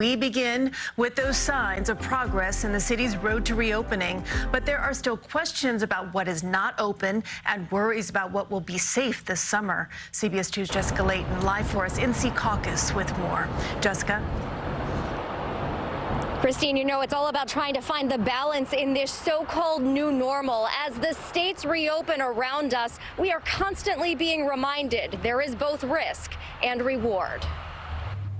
We begin with those signs of progress in the city's road to reopening, but there are still questions about what is not open and worries about what will be safe this summer. CBS 2's Jessica Layton live for us in Secaucus with more. Jessica? Christine, you know, it's all about trying to find the balance in this so-called new normal. As the states reopen around us, we are constantly being reminded there is both risk and reward.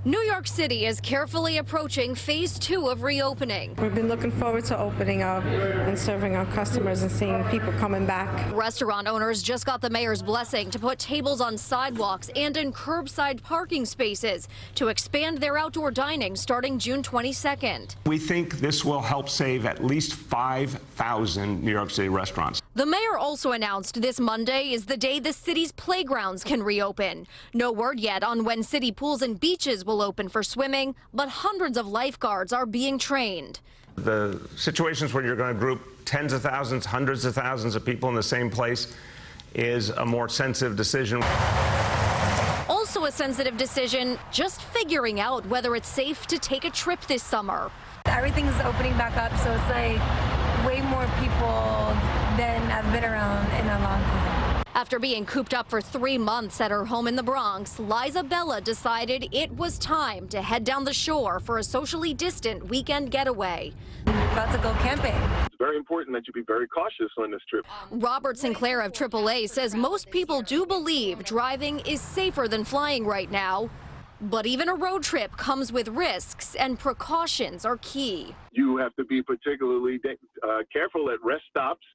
New York City is carefully approaching phase 2 of reopening. We've been looking forward to opening up and serving our customers and seeing people coming back. Restaurant owners just got the mayor's blessing to put tables on sidewalks and in curbside parking spaces to expand their outdoor dining starting June 22nd. We think this will help save at least 5,000 New York City restaurants. The mayor also announced this Monday is the day the city's playgrounds can reopen. No word yet on when city pools and beaches will open for swimming, but hundreds of lifeguards are being trained. The situations where you're going to group tens of thousands, hundreds of thousands of people in the same place is a more sensitive decision. Also a sensitive decision, just figuring out whether it's safe to take a trip this summer. Everything's opening back up, so it's like way more people than I've been around in a long time. After being cooped up for 3 months at her home in the Bronx, Liza decided it was time to head down the shore for a socially distant weekend getaway. About to go camping. It's very important that you be very cautious on this trip. Robert Sinclair of AAA says most people do believe driving is safer than flying right now. But even a road trip comes with risks, and precautions are key. You have to be particularly careful at rest stops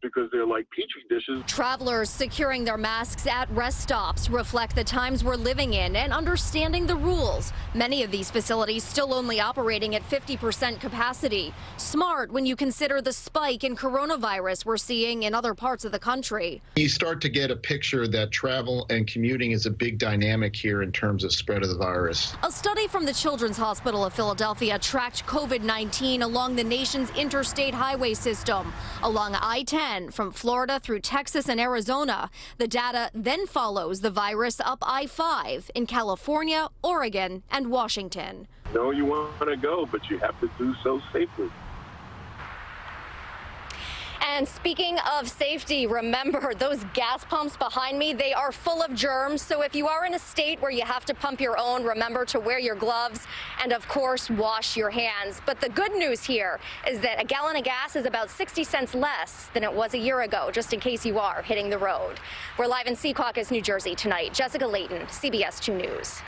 because they're like petri dishes. Travelers securing their masks at rest stops reflect the times we're living in and understanding the rules. Many of these facilities still only operating at 50% capacity. Smart when you consider the spike in coronavirus we're seeing in other parts of the country. You start to get a picture that travel and commuting is a big dynamic here in terms of spread of the virus. A study from the Children's Hospital of Philadelphia tracked COVID-19 along the nation's interstate highway system, along I-10 from Florida through Texas and Arizona. The data then follows the virus up I-5 in California, Oregon, and Washington. No, you want to go, but you have to do so safely. And speaking of safety, remember those gas pumps behind me, they are full of germs. So if you are in a state where you have to pump your own, remember to wear your gloves and, of course, wash your hands. But the good news here is that a gallon of gas is about 60 cents less than it was a year ago, just in case you are hitting the road. We're live in Secaucus, New Jersey tonight. Jessica Layton, CBS 2 News.